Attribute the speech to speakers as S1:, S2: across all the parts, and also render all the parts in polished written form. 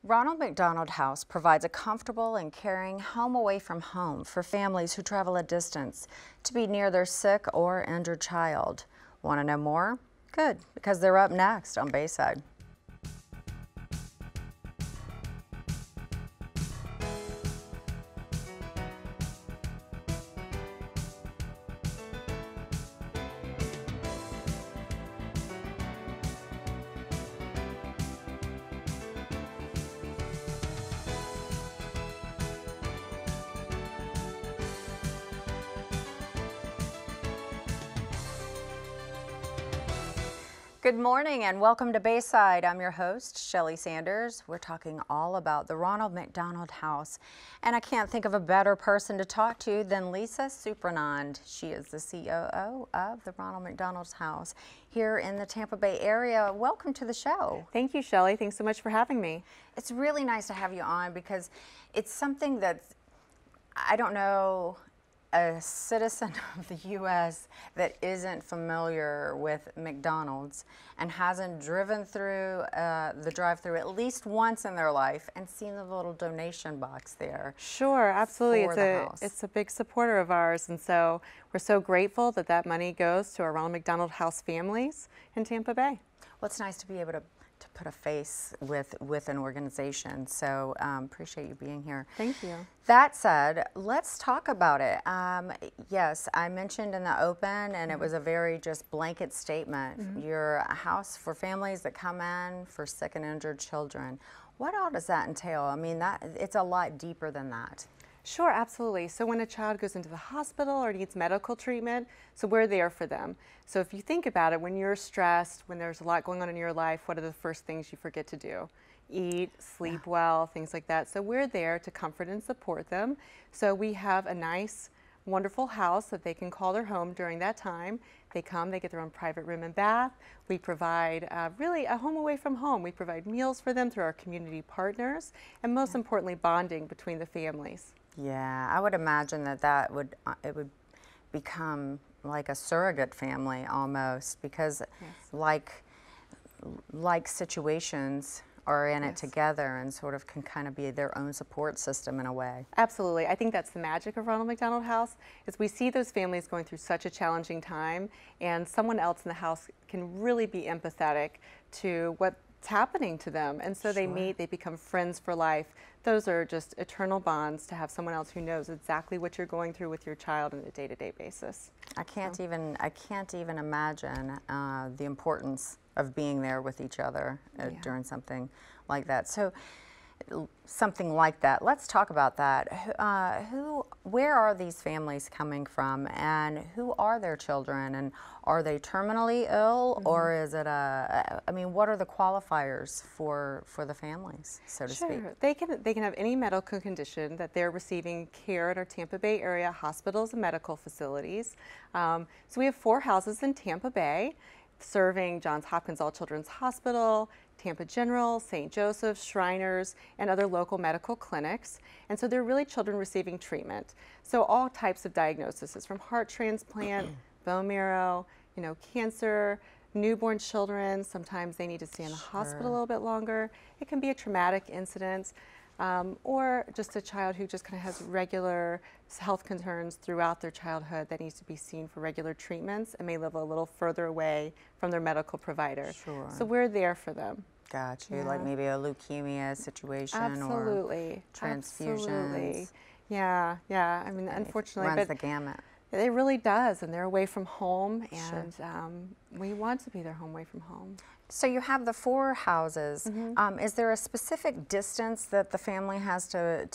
S1: Ronald McDonald House provides a comfortable and caring home away from home for families who travel a distance to be near their sick or injured child. Want to know more? Good, because they're up next on Bayside. Good morning and welcome to Bayside. I'm your host, Shelly Sanders. We're talking all about the Ronald McDonald House, and I can't think of a better person to talk to than Lisa Supranand. She is the COO of the Ronald McDonald House here in the Tampa Bay area. Welcome to the show.
S2: Thank you, Shelly. Thanks so much for having me.
S1: It's really nice to have you on because it's something that I don't know a citizen of the U.S. that isn't familiar with McDonald's and hasn't driven through the drive-thru at least once in their life and seen the little donation box there.
S2: Sure, absolutely.
S1: It's
S2: a big supporter of ours, and so we're so grateful that that money goes to our Ronald McDonald House families in Tampa Bay.
S1: Well, it's nice to be able to put a face with an organization, so appreciate you being here.
S2: Thank you.
S1: That said, let's talk about it. Yes, I mentioned in the open, and it was a very just blanket statement. You're a house for families that come in for sick and injured children. What all does that entail? I mean, it's a lot deeper than that.
S2: Sure, absolutely. So when a child goes into the hospital or needs medical treatment, so we're there for them. So if you think about it, when you're stressed, when there's a lot going on in your life, what are the first things you forget to do? Eat, sleep well, things like that. So we're there to comfort and support them. So we have a nice, wonderful house that they can call their home during that time. They come, they get their own private room and bath. We provide really a home away from home. We provide meals for them through our community partners, and most importantly, bonding between the families.
S1: Yeah, I would imagine that it would become like a surrogate family almost, because like situations are in it together and sort of can kind of be their own support system in a way.
S2: Absolutely. I think that's the magic of Ronald McDonald House, is we see those families going through such a challenging time, and someone else in the house can really be empathetic to what's happening to them. And so they meet, they become friends for life. Those are just eternal bonds, to have someone else who knows exactly what you're going through with your child on a day-to-day basis.
S1: I can't even imagine the importance of being there with each other during something like that. So something like that. Let's talk about that. Where are these families coming from, and who are their children, and are they terminally ill, or is it I mean, what are the qualifiers for the families, so to speak?
S2: They can have any medical condition that they're receiving care at our Tampa Bay area hospitals and medical facilities. So we have 4 houses in Tampa Bay serving Johns Hopkins All Children's Hospital, Tampa General, St. Joseph's, Shriners, and other local medical clinics. And so they're really children receiving treatment. So all types of diagnoses, from heart transplant, bone marrow, cancer, newborn children. Sometimes they need to stay in the hospital a little bit longer. It can be a traumatic incident, or just a child who just kind of has regular health concerns throughout their childhood that needs to be seen for regular treatments and may live a little further away from their medical provider. So we're there for them.
S1: Got you. Like maybe a leukemia situation
S2: or
S1: transfusions.
S2: Absolutely. Yeah. I mean, unfortunately,
S1: runs the gamut.
S2: It really does, and they're away from home, and we want to be their home away from home.
S1: So you have the 4 houses. Is there a specific distance that the family has to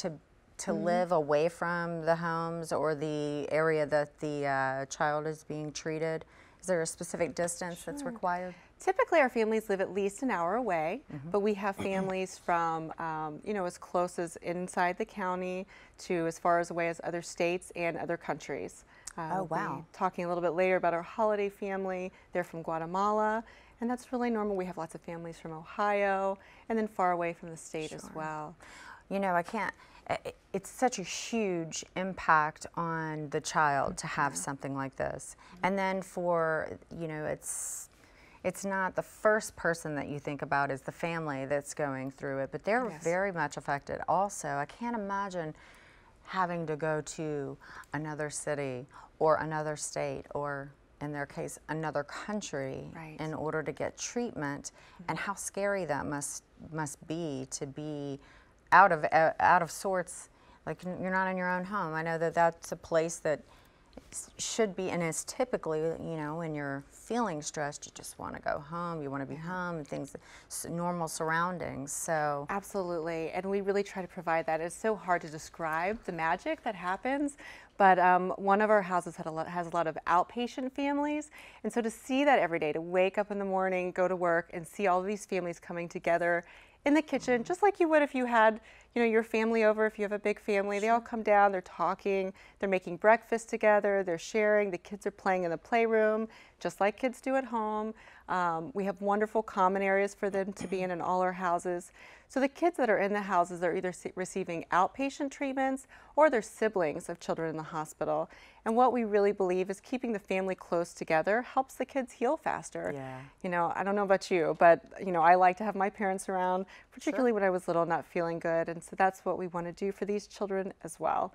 S1: live away from the homes or the area that the child is being treated? Is there a specific distance that's required?
S2: Typically, our families live at least an hour away, but we have families from, as close as inside the county to as far away as other states and other countries.
S1: Oh, wow.
S2: We'll be talking a little bit later about our holiday family. They're from Guatemala, and that's really normal. We have lots of families from Ohio and then far away from the state as well.
S1: It's such a huge impact on the child to have something like this. And then for, it's not the first person that you think about is the family that's going through it, but they're very much affected also. I can't imagine having to go to another city or another state or, in their case, another country in order to get treatment, and how scary that must be to be out of sorts. Like, you're not in your own home. I know that that's a place that should be and is typically, you know, when you're feeling stressed, you just want to go home, you want to be home, things, normal surroundings. So
S2: absolutely, and we really try to provide that. It's so hard to describe the magic that happens, but one of our houses has a lot of outpatient families, and so to see that every day, to wake up in the morning, go to work, and see all of these families coming together in the kitchen, just like you would if you had, you know, your family over. If you have a big family, they all come down, they're talking, they're making breakfast together, they're sharing, the kids are playing in the playroom, just like kids do at home. We have wonderful common areas for them to be in all our houses. So the kids that are in the houses are either receiving outpatient treatments or they're siblings of children in the hospital. And what we really believe is keeping the family close together helps the kids heal faster.
S1: Yeah.
S2: You know, I don't know about you, but, you know, I like to have my parents around, particularly when I was little, not feeling good. And so that's what we want to do for these children as well.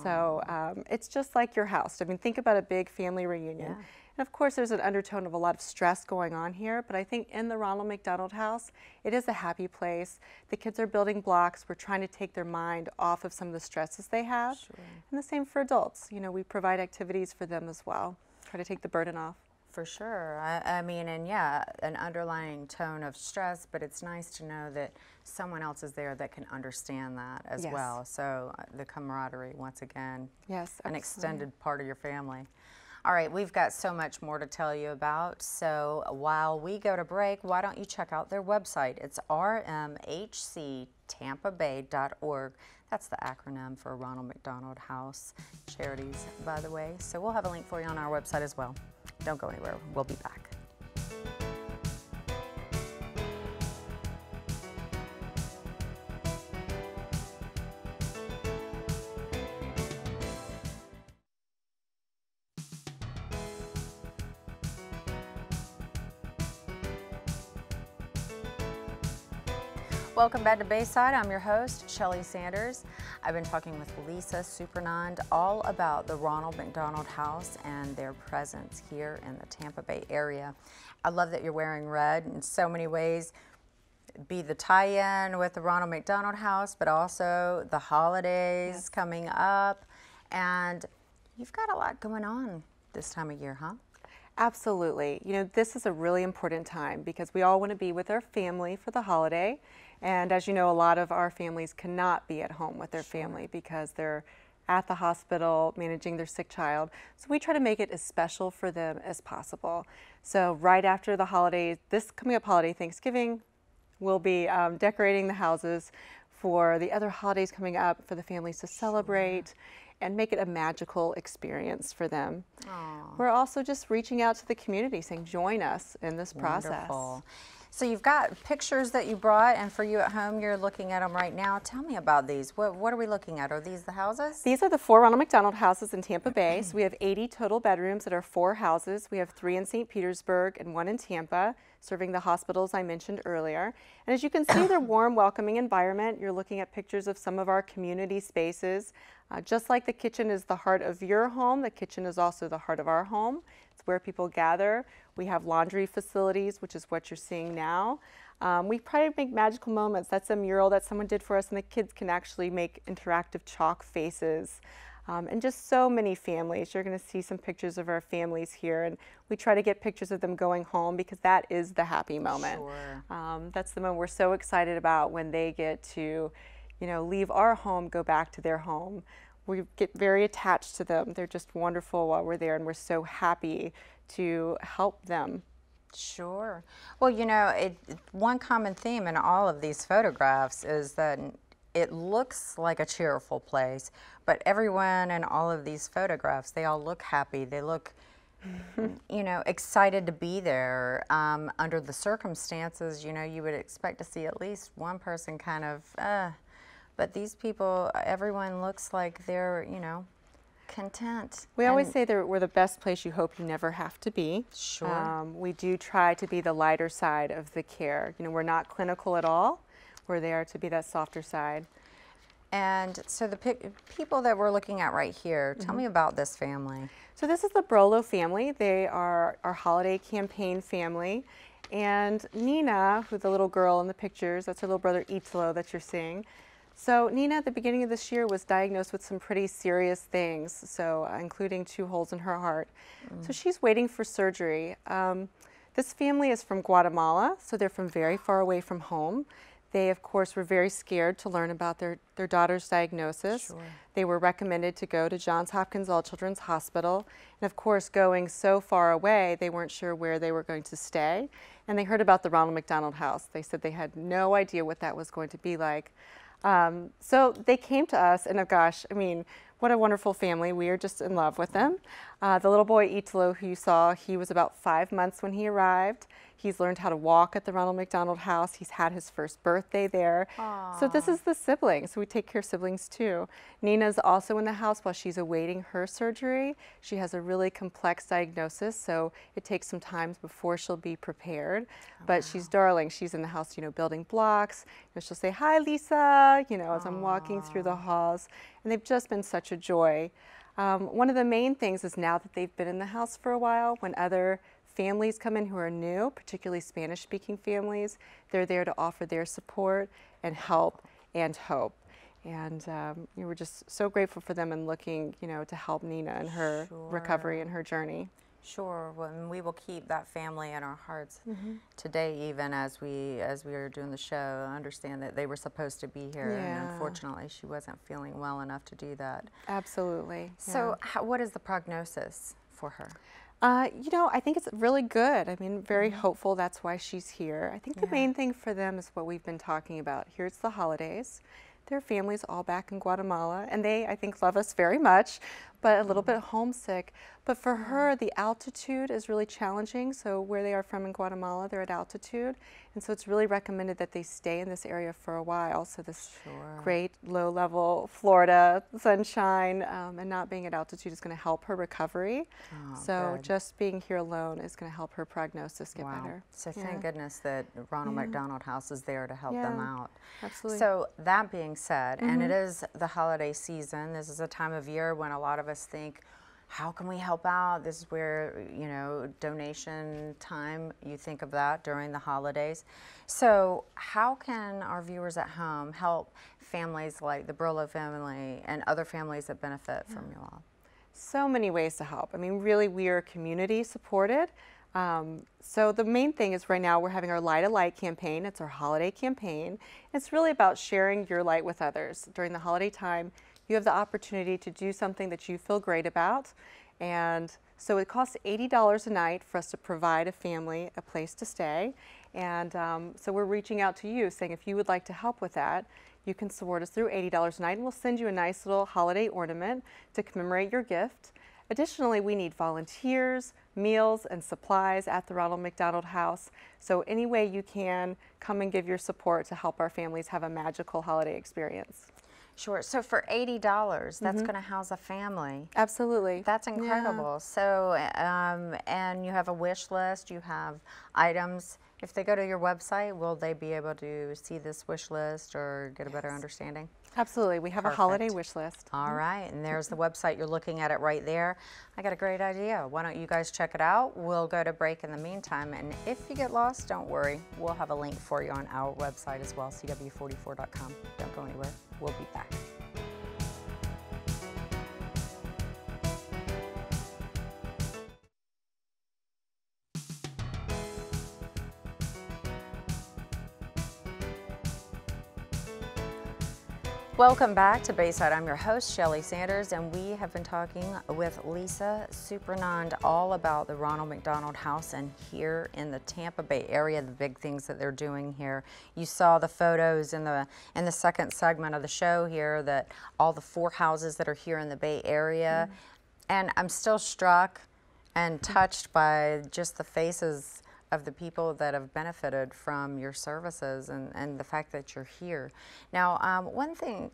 S2: So it's just like your house. I mean, think about a big family reunion. And of course, there's an undertone of a lot of stress going on here, but I think in the Ronald McDonald House, it is a happy place. The kids are building blocks. We're trying to take their mind off of some of the stresses they have. And the same for adults. You know, we provide activities for them as well, try to take the burden off.
S1: For sure. I mean, and yeah, an underlying tone of stress, but it's nice to know that someone else is there that can understand that as well. So the camaraderie, once again, an extended part of your family. All right, we've got so much more to tell you about. So while we go to break, why don't you check out their website? It's rmhctampabay.org. That's the acronym for Ronald McDonald House Charities, by the way. So we'll have a link for you on our website as well. Don't go anywhere. We'll be back. Welcome back to Bayside. I'm your host, Shelly Sanders. I've been talking with Lisa Supernand all about the Ronald McDonald House and their presence here in the Tampa Bay area. I love that you're wearing red in so many ways. Be the tie-in with the Ronald McDonald House, but also the holidays coming up. And you've got a lot going on this time of year, huh?
S2: Absolutely. You know, this is a really important time because we all want to be with our family for the holiday. And as you know, a lot of our families cannot be at home with their family because they're at the hospital managing their sick child. So we try to make it as special for them as possible. So right after the holidays, this coming up holiday, Thanksgiving, we'll be decorating the houses for the other holidays coming up for the families to celebrate and make it a magical experience for them. We're also just reaching out to the community saying, join us in this process.
S1: So you've got pictures that you brought, and for you at home, you're looking at them right now. Tell me about these. What are we looking at? Are these the houses?
S2: These are the 4 Ronald McDonald houses in Tampa Bay. So we have 80 total bedrooms at our 4 houses. We have 3 in St. Petersburg and 1 in Tampa, serving the hospitals I mentioned earlier. And as you can see, they're warm, welcoming environment. You're looking at pictures of some of our community spaces. Just like the kitchen is the heart of your home, the kitchen is also the heart of our home. It's where people gather. We have laundry facilities, which is what you're seeing now. We try to make magical moments. That's a mural that someone did for us, and the kids can actually make interactive chalk faces. And just so many families. You're going to see some pictures of our families here, and we try to get pictures of them going home because that is the happy moment. That's the moment we're so excited about when they get to, you know, leave our home, go back to their home. We get very attached to them. They're just wonderful while we're there, and we're so happy to help them.
S1: Sure. Well, you know, one common theme in all of these photographs is that it looks like a cheerful place, but everyone in all of these photographs, they all look happy. They look, you know, excited to be there. Under the circumstances, you know, you would expect to see at least one person kind of, but these people, everyone looks like they're, you know, content.
S2: We always say that we're the best place you hope you never have to be.
S1: Sure.
S2: We do try to be the lighter side of the care. You know, we're not clinical at all. We're there to be that softer side.
S1: And so the people that we're looking at right here, tell me about this family.
S2: So this is the Brolo family. They are our holiday campaign family. And Nina, who's the little girl in the pictures, that's her little brother Italo that you're seeing. So Nina, at the beginning of this year, was diagnosed with some pretty serious things, so including 2 holes in her heart. So she's waiting for surgery. This family is from Guatemala, so they're from very far away from home. They, of course, were very scared to learn about their daughter's diagnosis.
S1: Sure.
S2: They were recommended to go to Johns Hopkins All Children's Hospital. And of course, going so far away, they weren't sure where they were going to stay. And they heard about the Ronald McDonald House. They said they had no idea what that was going to be like. So they came to us, and oh gosh, I mean, what a wonderful family. We are just in love with them. The little boy Italo, who you saw, he was about 5 months when he arrived. He's learned how to walk at the Ronald McDonald House. He's had his first birthday there.
S1: Aww.
S2: So this is the siblings. So we take care of siblings too. Nina's also in the house while she's awaiting her surgery. She has a really complex diagnosis, so it takes some time before she'll be prepared. But she's darling. She's in the house, you know, building blocks. You know, she'll say, "Hi, Lisa," you know, as I'm walking through the halls. And they've just been such a joy. One of the main things is now that they've been in the house for a while, when other families come in who are new, particularly Spanish-speaking families, they're there to offer their support and help and hope. And we're just so grateful for them and looking, you know, to help Nina in her recovery and her journey.
S1: Sure, well, and we will keep that family in our hearts today, even as we are doing the show. Understand that they were supposed to be here, and unfortunately, she wasn't feeling well enough to do that.
S2: Absolutely.
S1: So, what is the prognosis for her?
S2: You know, I think it's really good. I mean, very hopeful. That's why she's here. I think the main thing for them is what we've been talking about. Here it's the holidays. Their families all back in Guatemala, and they, I think, love us very much, but a little bit homesick. But for her, the altitude is really challenging. So where they are from in Guatemala, they're at altitude. And so it's really recommended that they stay in this area for a while. So this great low-level Florida sunshine and not being at altitude is going to help her recovery. So just being here alone is going to help her prognosis get better.
S1: So thank goodness that Ronald McDonald House is there to help them out.
S2: Absolutely.
S1: So that being said, and it is the holiday season, this is a time of year when a lot of us think, how can we help out? This is where, you know, donation time, you think of that during the holidays. So how can our viewers at home help families like the Brolo family and other families that benefit from you all?
S2: So many ways to help. I mean, really, we are community supported. So the main thing is right now we're having our Light a Light campaign. It's our holiday campaign. It's really about sharing your light with others. During the holiday time, you have the opportunity to do something that you feel great about. And so it costs $80 a night for us to provide a family a place to stay. And so we're reaching out to you saying if you would like to help with that, you can support us through $80 a night, and we'll send you a nice little holiday ornament to commemorate your gift. Additionally, we need volunteers, meals, and supplies at the Ronald McDonald House. So any way you can, come and give your support to help our families have a magical holiday experience.
S1: Sure. So for $80, that's going to house a family.
S2: Absolutely.
S1: That's incredible. So, and you have a wish list, you have items. If they go to your website, will they be able to see this wish list or get a better understanding?
S2: Absolutely. We have a holiday wish list.
S1: All right. And there's the website. You're looking at it right there. I got a great idea. Why don't you guys check it out? We'll go to break in the meantime. And if you get lost, don't worry. We'll have a link for you on our website as well, cw44.com. Don't go anywhere. We'll be back. Welcome back to Bayside. I'm your host, Shelly Sanders, and we have been talking with Lisa Supernand all about the Ronald McDonald House and here in the Tampa Bay area, the big things that they're doing here. You saw the photos in the second segment of the show here, that all the 4 houses that are here in the Bay Area. And I'm still struck and touched by just the faces of the people that have benefited from your services and the fact that you're here. Now, one thing,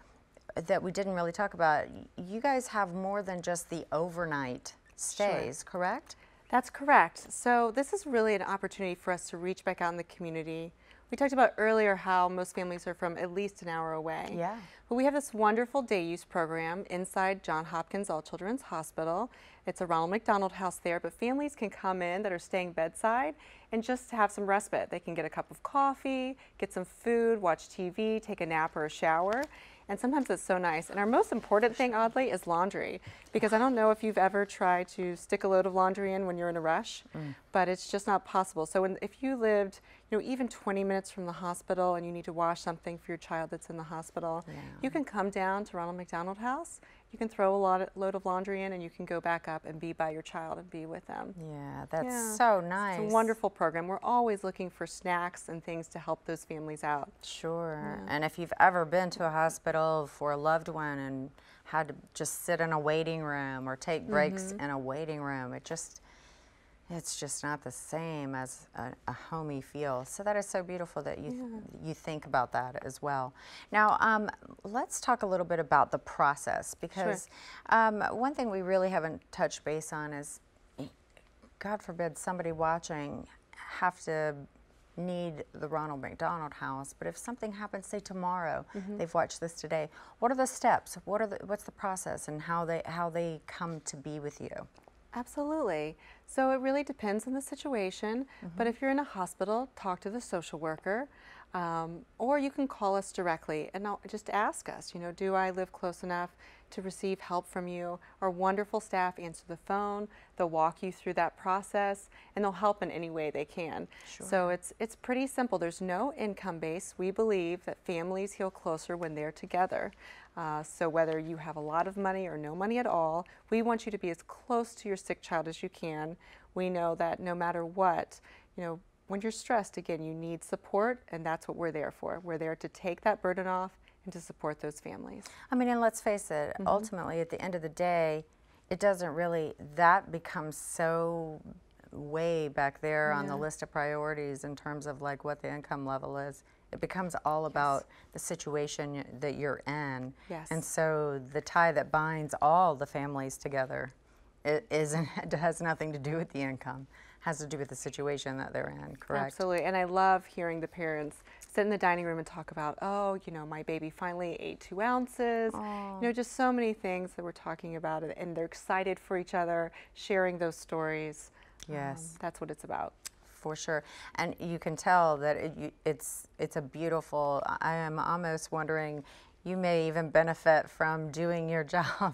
S1: that we didn't really talk about, you guys have more than just the overnight stays, correct?
S2: That's correct. So this is really an opportunity for us to reach back out in the community. We talked about earlier how most families are from at least an hour away.
S1: Yeah.
S2: But we have this wonderful day use program inside Johns Hopkins All Children's Hospital. It's a Ronald McDonald house there, but families can come in that are staying bedside and just have some respite. They can get a cup of coffee, get some food, watch TV, take a nap or a shower. And sometimes it's so nice. And our most important thing, oddly, is laundry. Because I don't know if you've ever tried to stick a load of laundry in when you're in a rush, but it's just not possible. So if you lived, even 20 minutes from the hospital and you need to wash something for your child that's in the hospital, you can come down to Ronald McDonald House. You can throw a load of laundry in and you can go back up and be by your child and be with them.
S1: Yeah, that's so nice.
S2: It's a wonderful program. We're always looking for snacks and things to help those families out.
S1: Sure. And if you've ever been to a hospital for a loved one and had to just sit in a waiting room or take breaks in a waiting room, it's just not the same as a homey feel. So that is so beautiful that you think about that as well. Now, let's talk a little bit about the process, because one thing we really haven't touched base on is, God forbid somebody watching have to need the Ronald McDonald House, but if something happens, say tomorrow, they've watched this today, what are the steps? What's the process, and how they come to be with you?
S2: Absolutely. So it really depends on the situation, but if you're in a hospital, talk to the social worker, or you can call us directly and just ask us, do I live close enough to receive help from you? Our wonderful staff answer the phone, they'll walk you through that process, and they'll help in any way they can.
S1: Sure.
S2: So it's pretty simple. There's no income base. We believe that families heal closer when they're together. So whether you have a lot of money or no money at all, we want you to be as close to your sick child as you can. We know that no matter what, when you're stressed, again, you need support, and that's what we're there for. We're there to take that burden off and to support those families.
S1: I mean, and let's face it, ultimately, at the end of the day, it doesn't really, that becomes so way back there on the list of priorities in terms of like what the income level is. It becomes all about the situation that you're in.
S2: Yes.
S1: And so the tie that binds all the families together, it has nothing to do with the income. It has to do with the situation that they're in, correct?
S2: Absolutely. And I love hearing the parents sit in the dining room and talk about, my baby finally ate 2 ounces. Just so many things that we're talking about, and they're excited for each other, sharing those stories.
S1: Yes.
S2: That's what it's about.
S1: For sure. And you can tell that it's a beautiful, I am almost wondering, you may even benefit from doing your job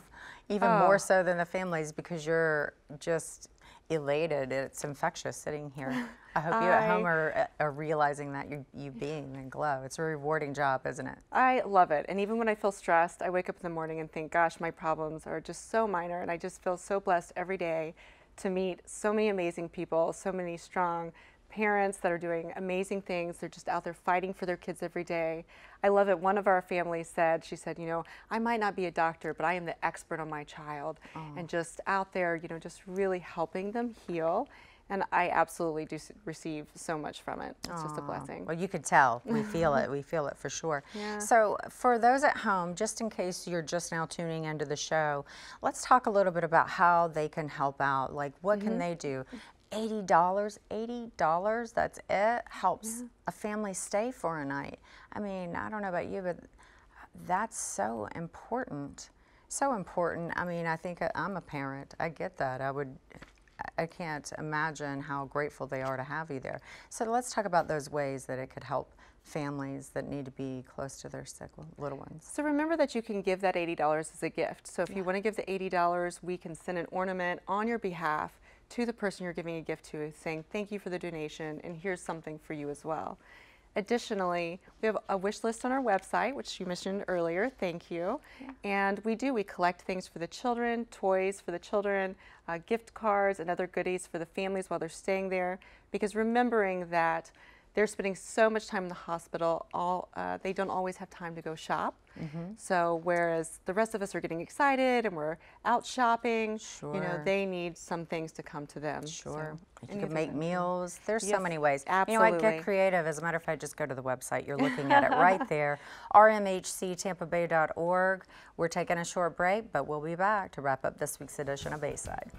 S1: even more so than the families, because you're just elated. It's infectious sitting here. I hope you at home are realizing that you beam and glow. It's a rewarding job, isn't it?
S2: I love it. And even when I feel stressed, I wake up in the morning and think, gosh, my problems are just so minor, and I just feel so blessed every day to meet so many amazing people, so many strong parents that are doing amazing things. They're just out there fighting for their kids every day. I love it. One of our families said, I might not be a doctor, but I am the expert on my child. And just out there, just really helping them heal. And I absolutely do receive so much from it. It's just a blessing.
S1: Well, you could tell. We feel it. We feel it for sure.
S2: Yeah.
S1: So for those at home, just in case you're just now tuning into the show, let's talk a little bit about how they can help out. Like, what can they do? $80, that's it, helps a family stay for a night. I mean, I don't know about you, but that's so important. So important. I mean, I think I'm a parent. I get that. I can't imagine how grateful they are to have you there. So let's talk about those ways that it could help families that need to be close to their sick little ones.
S2: So remember that you can give that $80 as a gift. So if you want to give the $80, we can send an ornament on your behalf to the person you're giving a gift to, saying thank you for the donation, and here's something for you as well. Additionally, we have a wish list on our website, which you mentioned earlier. Thank you. And we collect things for the children, toys for the children, gift cards and other goodies for the families while they're staying there, because remembering that they're spending so much time in the hospital, they don't always have time to go shop. So whereas the rest of us are getting excited and we're out shopping, you know, they need some things to come to them.
S1: Sure.
S2: So,
S1: you can make meals. There's so many ways.
S2: Absolutely.
S1: You know what, get creative. As a matter of fact, just go to the website. You're looking at it right there, rmhctampabay.org. We're taking a short break, but we'll be back to wrap up this week's edition of Bayside.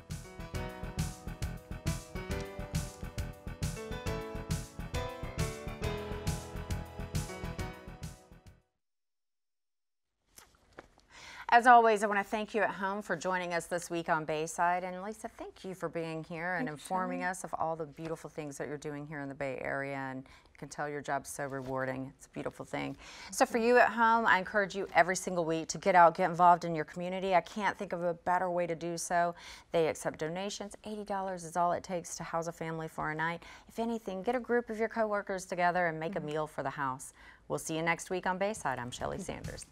S1: As always, I want to thank you at home for joining us this week on Bayside. And Lisa, thank you for being here and informing us of all the beautiful things that you're doing here in the Bay Area. And you can tell your job's so rewarding. It's a beautiful thing. So for you at home, I encourage you every single week to get out, get involved in your community. I can't think of a better way to do so. They accept donations. $80 is all it takes to house a family for a night. If anything, get a group of your coworkers together and make a meal for the house. We'll see you next week on Bayside. I'm Shelly Sanders.